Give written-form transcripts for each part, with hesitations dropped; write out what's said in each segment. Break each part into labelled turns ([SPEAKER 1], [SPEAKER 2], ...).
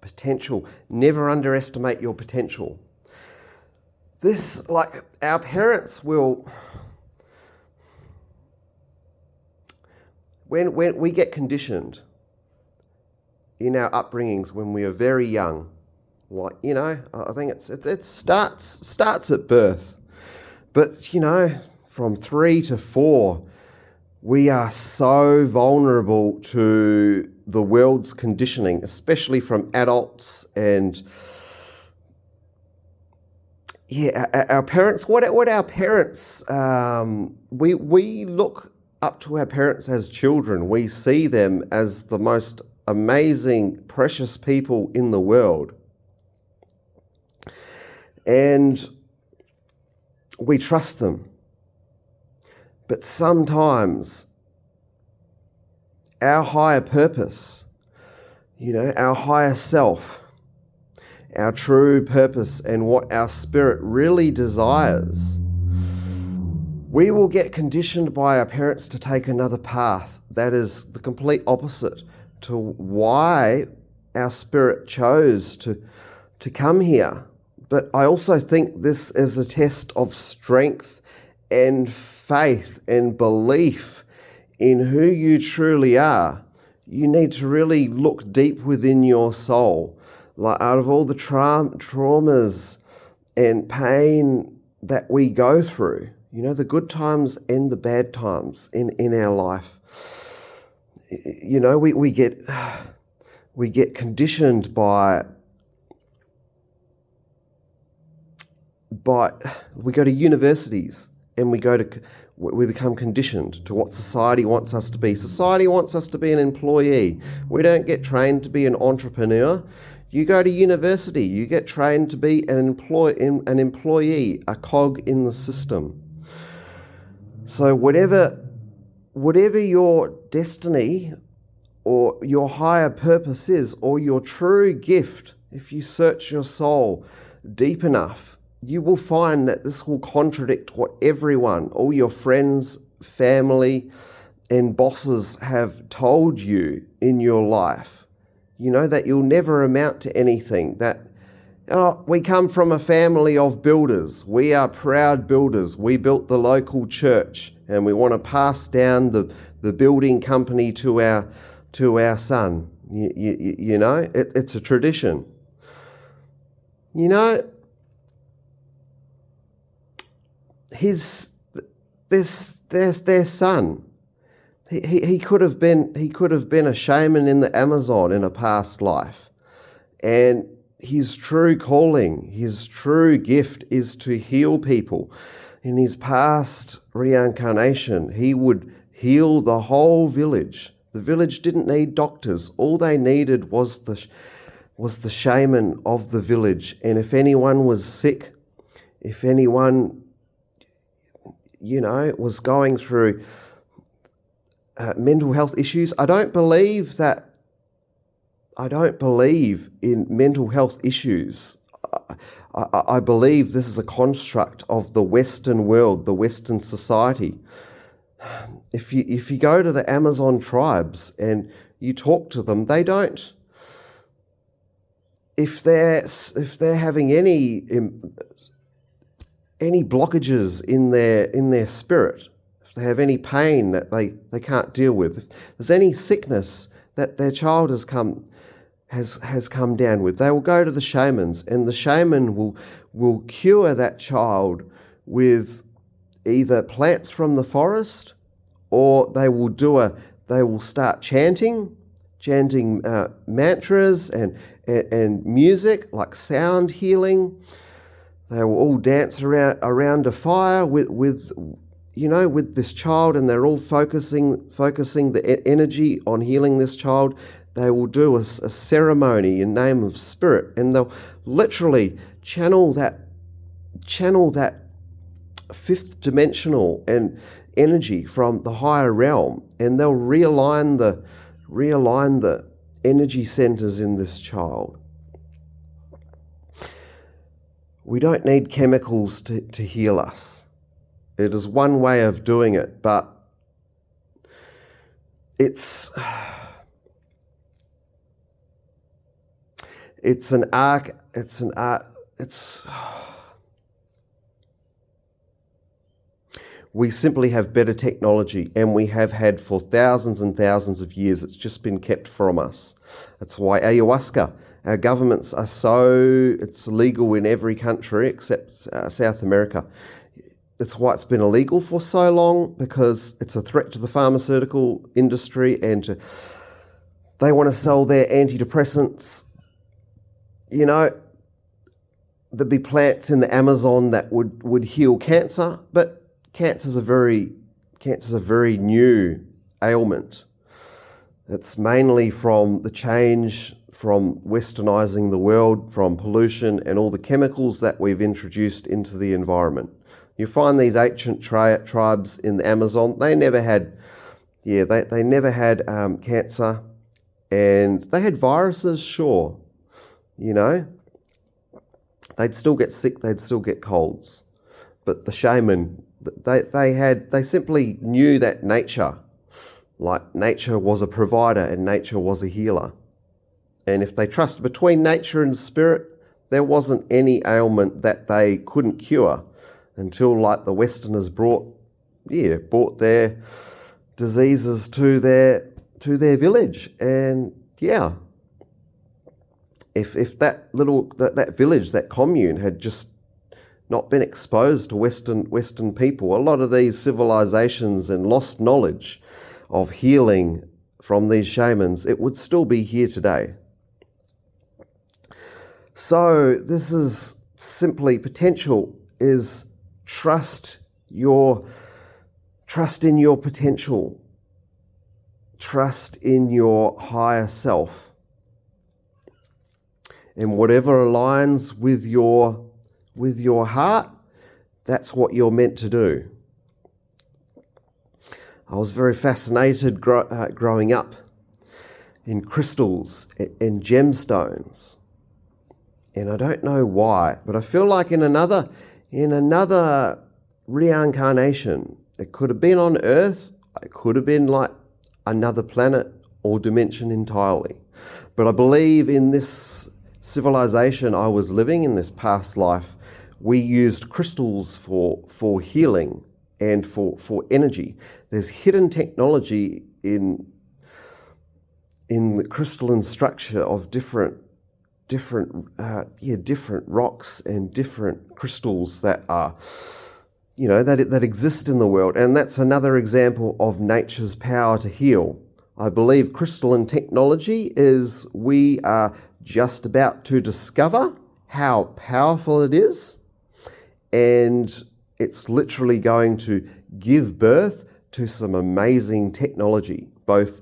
[SPEAKER 1] Potential. Never underestimate your potential. This, like, our parents will, when we get conditioned in our upbringings when we are very young, like, I think it starts at birth. But, from 3 to 4, we are so vulnerable to the world's conditioning, especially from adults and our parents. What our parents, we look up to our parents as children. We see them as the most amazing, precious people in the world. And we trust them. But sometimes our higher purpose, our higher self, our true purpose and what our spirit really desires, we will get conditioned by our parents to take another path that is the complete opposite to why our spirit chose to come here. But I also think this is a test of strength and faith and belief in who you truly are. You need to really look deep within your soul. Like, out of all the traumas and pain that we go through, the good times and the bad times in our life, we get conditioned by we go to universities and we become conditioned to what society wants us to be. Society wants us to be an employee. We don't get trained to be an entrepreneur. You go to university, you get trained to be an employee, a cog in the system. So whatever your destiny or your higher purpose is, or your true gift, if you search your soul deep enough, you will find that this will contradict what everyone, all your friends, family, and bosses have told you in your life. That you'll never amount to anything, that we come from a family of builders. We are proud builders. We built the local church and we want to pass down the building company to our son. It's a tradition. Their son. He could have been a shaman in the Amazon in a past life, and his true calling, his true gift is to heal people. In his past reincarnation, he would heal the whole village. The village didn't need doctors. All they needed was the shaman of the village. And if anyone was sick, if anyone was going through mental health issues. I don't believe in mental health issues. I believe this is a construct of the Western world, the Western society. If you go to the Amazon tribes and you talk to them, they don't. If they're having any blockages in their spirit, if they have any pain that they can't deal with, if there's any sickness that their child has come down with, they will go to the shamans, and the shaman will cure that child with either plants from the forest, or they will start chanting mantras and music, like sound healing. They will all dance around a fire with this child, and they're all focusing the energy on healing this child. They will do a ceremony in name of spirit, and they'll literally channel that fifth dimensional and energy from the higher realm, and they'll realign the energy centers in this child. We don't need chemicals to heal us. It is one way of doing it, but It's an arc. It's an art. It's. We simply have better technology, and we have had for thousands and thousands of years. It's just been kept from us. That's why ayahuasca, our governments are so, it's legal in every country except South America. That's why it's been illegal for so long, because it's a threat to the pharmaceutical industry, and they want to sell their antidepressants. You know, there'd be plants in the Amazon that would heal cancer, but cancer's a very new ailment. It's mainly from the change from westernizing the world, from pollution and all the chemicals that we've introduced into the environment. You find these ancient tribes in the Amazon, they never had cancer, and they had viruses, sure. You know, they'd still get sick, they'd still get colds. But the shaman, they simply knew that nature was a provider and nature was a healer. And if they trusted between nature and spirit, there wasn't any ailment that they couldn't cure until the Westerners brought their diseases to their village. And if that village, that commune had just not been exposed to Western people, a lot of these civilizations and lost knowledge of healing from these shamans, it would still be here today. So this is simply potential, is trust in your potential, trust in your higher self, and whatever aligns with your heart, that's what you're meant to do. I was very fascinated growing up in crystals and gemstones. And I don't know why, but I feel like in another reincarnation, it could have been on Earth, it could have been like another planet or dimension entirely. But I believe in this civilization I was living in, this past life, we used crystals for healing and for energy. There's hidden technology in the crystalline structure of different rocks and different crystals that are, that exist in the world. And that's another example of nature's power to heal. I believe crystalline technology is, we are just about to discover how powerful it is, and it's literally going to give birth to some amazing technology, both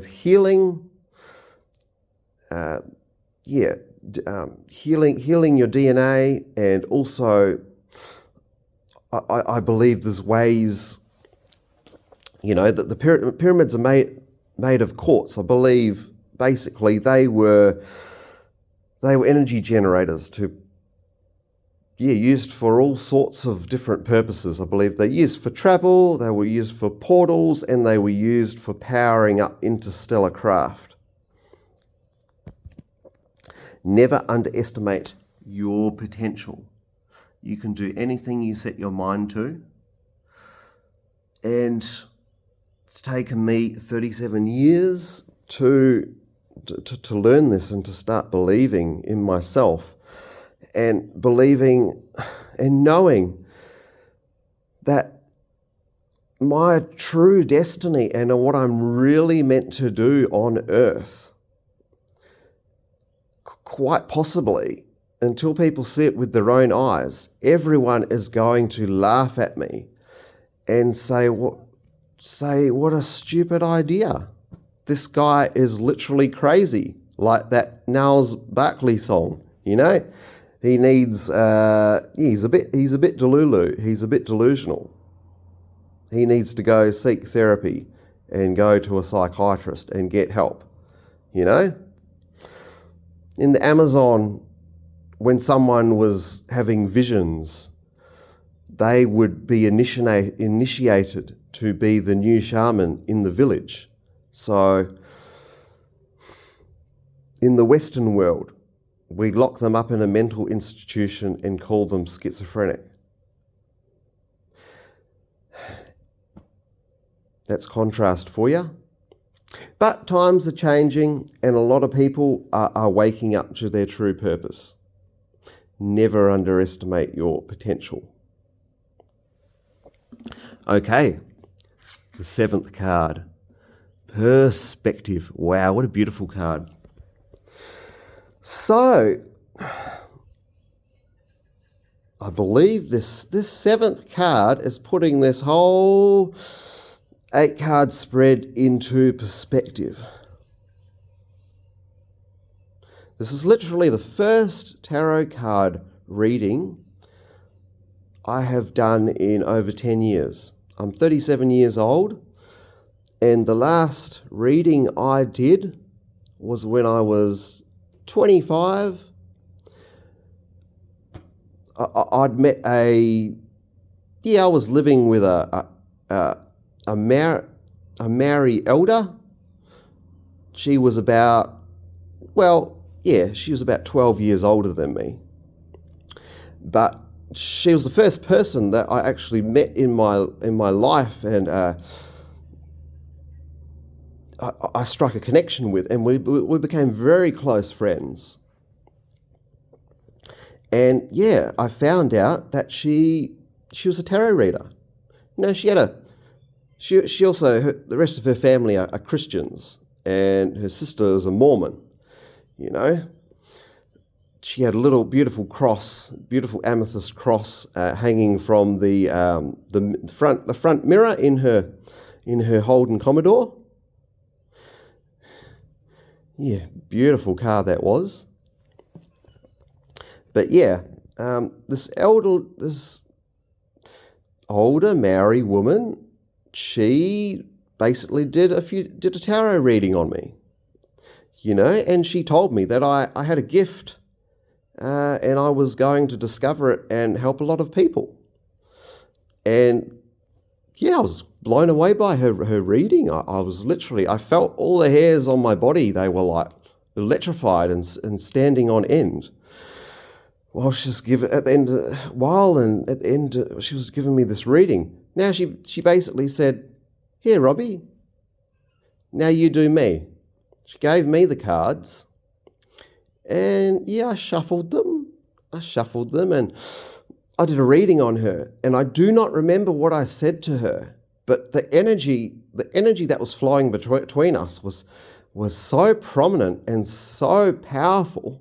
[SPEAKER 1] healing, healing your DNA, and also I believe there's ways, that the pyramids are made of quartz. I believe basically they were energy generators used for all sorts of different purposes. I believe they're used for travel, they were used for portals, and they were used for powering up interstellar craft. Never underestimate your potential. You can do anything you set your mind to. And it's taken me 37 years to learn this and to start believing in myself, and believing and knowing that my true destiny and what I'm really meant to do on earth, quite possibly, until people see it with their own eyes, everyone is going to laugh at me and say what a stupid idea. This guy is literally crazy, like that Niles Barkley song, He needs, he's a bit delulu. He's a bit delusional. He needs to go seek therapy and go to a psychiatrist and get help, In the Amazon, when someone was having visions, they would be initiated to be the new shaman in the village. So In the Western world, we lock them up in a mental institution and call them schizophrenic. That's contrast for you. But times are changing and a lot of people are waking up to their true purpose. Never underestimate your potential. Okay, the seventh card. Perspective. Wow, what a beautiful card. So, I believe this seventh card is putting this whole 8-card spread into perspective. This is literally the first tarot card reading I have done in over 10 years. I'm 37 years old, and the last reading I did was when I was 25. I'd met I was living with a Maori elder. She was about, she was about 12 years older than me. But she was the first person that I actually met in my life, and I struck a connection with, and we became very close friends. And I found out that she was a tarot reader. She also, the rest of her family are Christians, and her sister is a Mormon. She had a little beautiful cross, beautiful amethyst cross, hanging from the front mirror in her Holden Commodore. Yeah, beautiful car that was. But this older Maori woman, she basically did a tarot reading on me, and she told me that I had a gift, and I was going to discover it and help a lot of people. And I was blown away by her reading. I felt all the hairs on my body, they were like electrified and standing on end. While she was she was giving me this reading. Now she basically said, "Here, Robbie, now you do me." She gave me the cards, and I shuffled them, and I did a reading on her. And I do not remember what I said to her, but the energy that was flowing between us was so prominent and so powerful,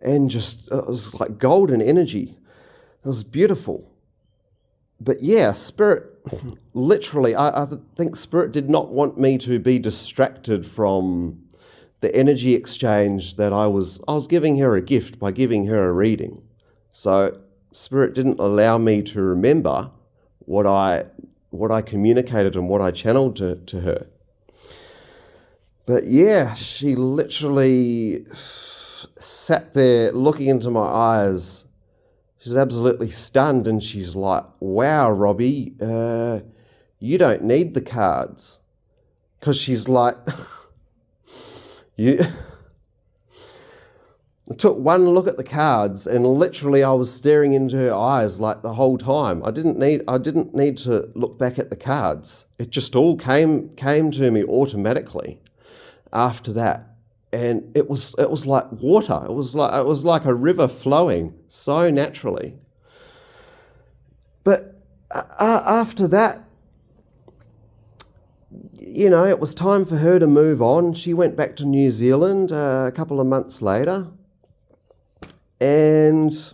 [SPEAKER 1] and just it was like golden energy. It was beautiful. But Spirit, literally, I think Spirit did not want me to be distracted from the energy exchange that I was giving her a gift by giving her a reading. So Spirit didn't allow me to remember what I communicated and what I channeled to her. But she literally sat there looking into my eyes. She's absolutely stunned, and she's like, "Wow, Robbie, you don't need the cards." Because she's like, I took one look at the cards, and literally I was staring into her eyes like the whole time. I didn't need to look back at the cards. It just all came to me automatically after that. And it was like water. It was like a river flowing so naturally. But after that, it was time for her to move on. She went back to New Zealand a couple of months later, and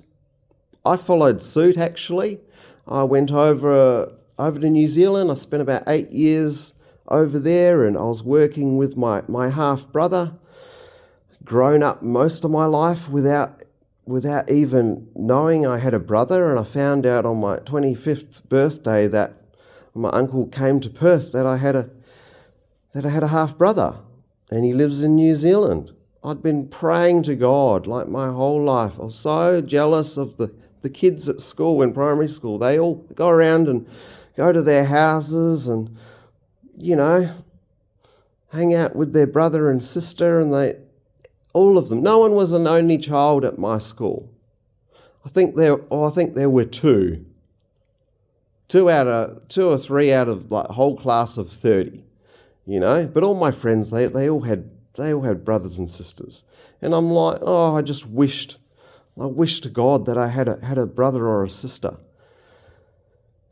[SPEAKER 1] I followed suit. Actually, I went over to New Zealand. I spent about 8 years over there, and I was working with my half brother. Grown up most of my life without even knowing I had a brother, and I found out on my 25th birthday that my uncle came to Perth that I had a half brother, and he lives in New Zealand. I'd been praying to God like my whole life. I was so jealous of the kids at school, in primary school. They all go around and go to their houses and hang out with their brother and sister, and All of them. No one was an only child at my school. I think there were two or three out of like a whole class of 30, But all my friends, they all had brothers and sisters, and I'm like, oh, I wish to God that I had a brother or a sister.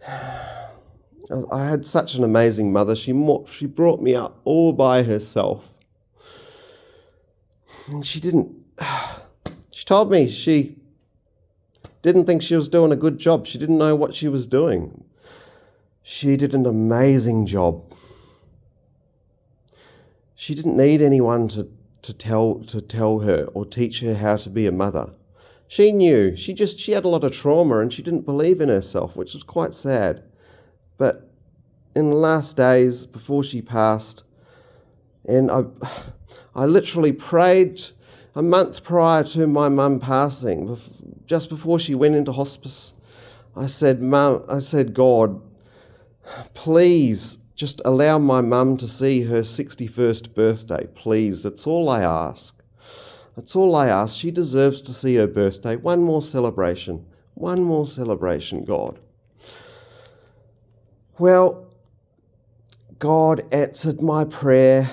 [SPEAKER 1] I had such an amazing mother. She brought me up all by herself, and she told me she didn't think she was doing a good job. She didn't know what she was doing. She did an amazing job. She didn't need anyone to tell her or teach her how to be a mother. She knew. She had a lot of trauma and she didn't believe in herself, which was quite sad. But in the last days before she passed, and I literally prayed a month prior to my mum passing, just before she went into hospice. I said, God, please just allow my mum to see her 61st birthday, please. That's all I ask. That's all I ask. She deserves to see her birthday. One more celebration, God. Well, God answered my prayer.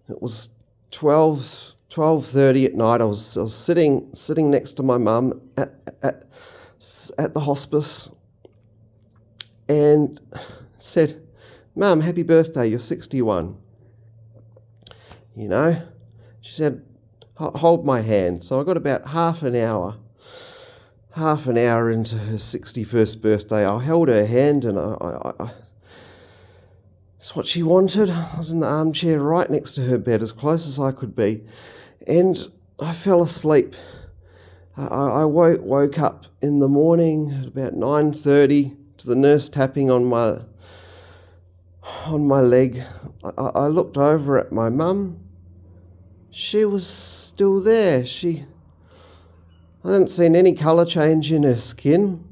[SPEAKER 1] It was 12:30 at night. I was sitting next to my mum at the hospice, and said, "Mum, happy birthday, you're 61. She said, hold my hand. So I got about half an hour into her 61st birthday. I held her hand, and I it's what she wanted. I was in the armchair right next to her bed, as close as I could be, and I fell asleep. I woke up in the morning at about 9:30 to the nurse tapping on my leg. I looked over at my mum. She was still there. I hadn't seen any colour change in her skin.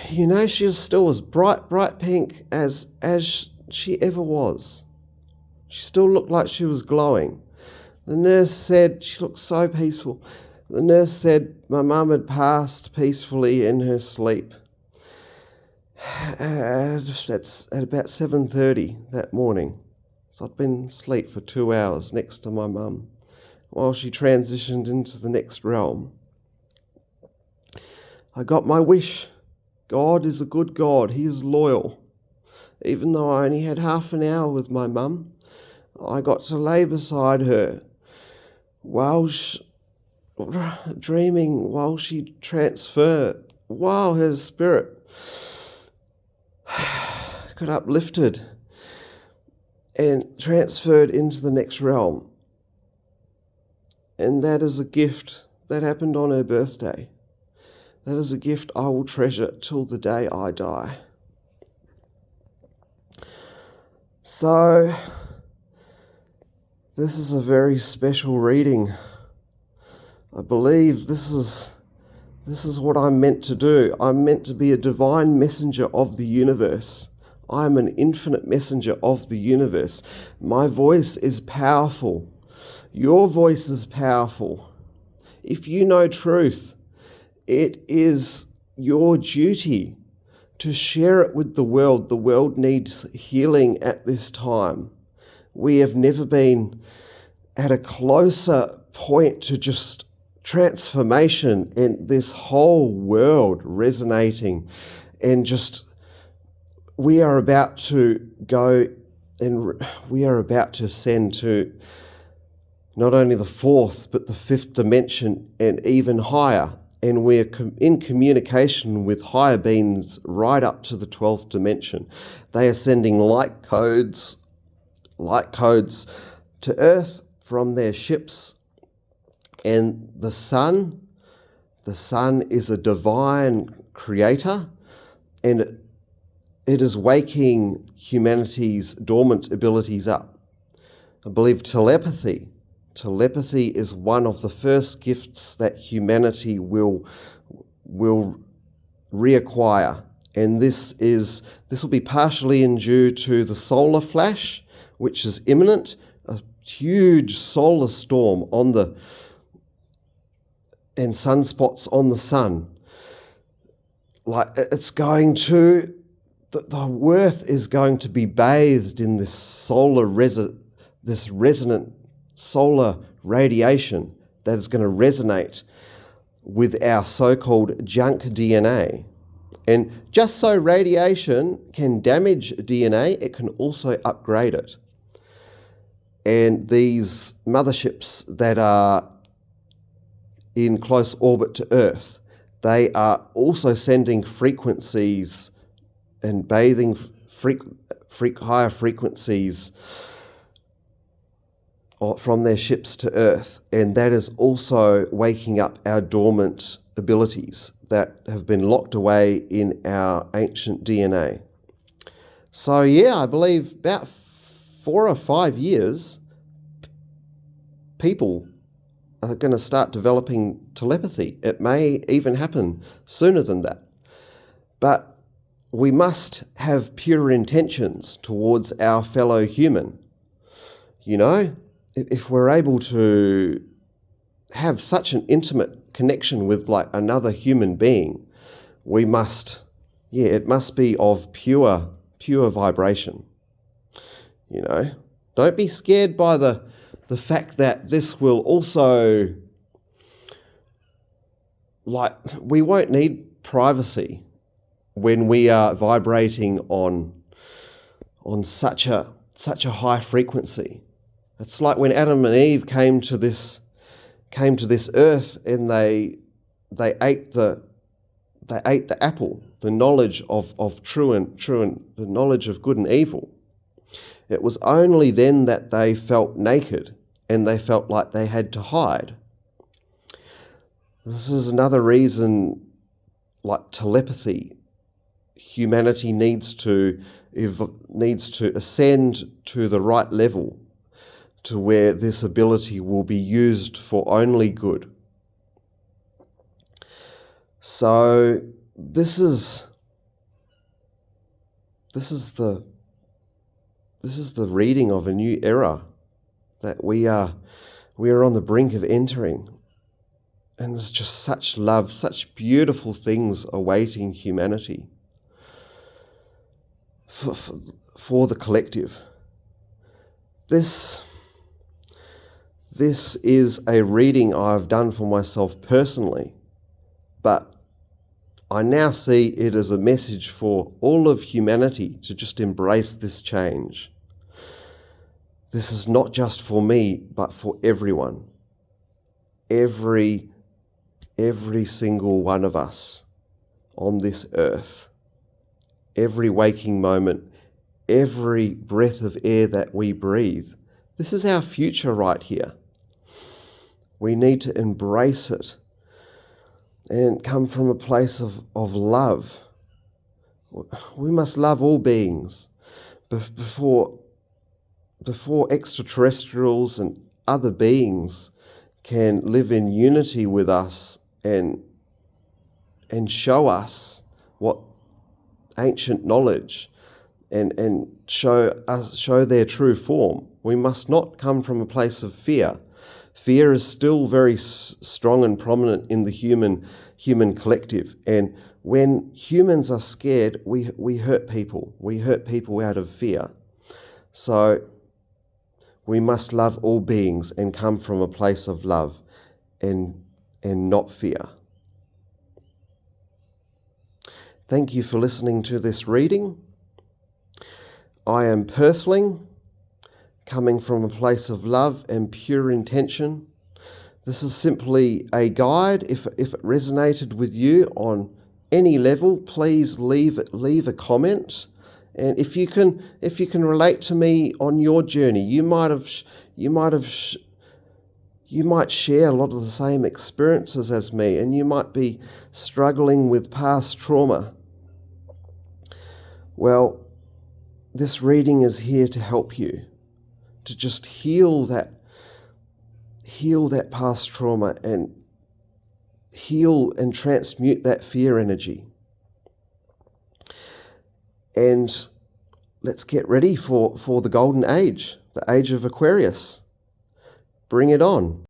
[SPEAKER 1] She was still as bright pink as she ever was. She still looked like she was glowing. The nurse said she looked so peaceful. The nurse said my mum had passed peacefully in her sleep. That's at about 7:30 that morning. So I'd been asleep for 2 hours next to my mum while she transitioned into the next realm. I got my wish. God is a good God. He is loyal. Even though I only had half an hour with my mum, I got to lay beside her dreaming while she transferred, while her spirit got uplifted and transferred into the next realm. And that is a gift that happened on her birthday. That is a gift I will treasure till the day I die. So, this is a very special reading. I believe this is what I'm meant to do. I'm meant to be a divine messenger of the universe. I am an infinite messenger of the universe. My voice is powerful. Your voice is powerful. If you know truth, it is your duty to share it with the world. The world needs healing at this time. We have never been at a closer point to just transformation and this whole world resonating, and just we are about to go and we are about to ascend to not only the fourth but the fifth dimension and even higher. And we're in communication with higher beings right up to the 12th dimension. They are sending light codes to Earth from their ships. And the sun is a divine creator, and it is waking humanity's dormant abilities up. I believe telepathy is one of the first gifts that humanity will reacquire. And this will be partially due to the solar flash, which is imminent. A huge solar storm and sunspots on the sun. Like it's going to, the Earth is going to be bathed in this this resonant solar radiation that is going to resonate with our so-called junk DNA. And just so radiation can damage DNA, it can also upgrade it. And these motherships that are in close orbit to Earth, they are also sending frequencies and bathing higher frequencies from their ships to Earth. And that is also waking up our dormant abilities that have been locked away in our ancient DNA. So yeah, I believe about 4 or 5 years, people are going to start developing telepathy. It may even happen sooner than that. But we must have pure intentions towards our fellow human. You know, if we're able to have such an intimate connection with like another human being, we must, it must be of pure vibration. You know, don't be scared by the fact that this will also, like, we won't need privacy when we are vibrating on such a high frequency. It's like when Adam and Eve came to this earth and they ate the apple, the knowledge of true and the knowledge of good and evil. It was only then that they felt naked and they felt like they had to hide. This is another reason, like telepathy, humanity needs to ascend to the right level, to where this ability will be used for only good. So this is the reading of a new era that we are on the brink of entering. And there's just such love, such beautiful things awaiting humanity for the collective. This is a reading I've done for myself personally, but I now see it as a message for all of humanity to just embrace this change. This is not just for me, but for everyone. Every single one of us on this earth. Every waking moment, every breath of air that we breathe. This is our future right here. We need to embrace it and come from a place of love. We must love all beings before extraterrestrials and other beings can live in unity with us and show us what ancient knowledge and show their true form. We must not come from a place of fear. Fear is still very strong and prominent in the human collective. And when humans are scared, we hurt people. We hurt people out of fear. So we must love all beings and come from a place of love and not fear. Thank you for listening to this reading. I am Perthling, coming from a place of love and pure intention. This is simply a guide. If it resonated with you on any level, please leave a comment. And if you can relate to me on your journey, you might share a lot of the same experiences as me, and you might be struggling with past trauma. Well, this reading is here to help you to just heal that past trauma and heal and transmute that fear energy. And let's get ready for the golden age, the age of Aquarius. Bring it on.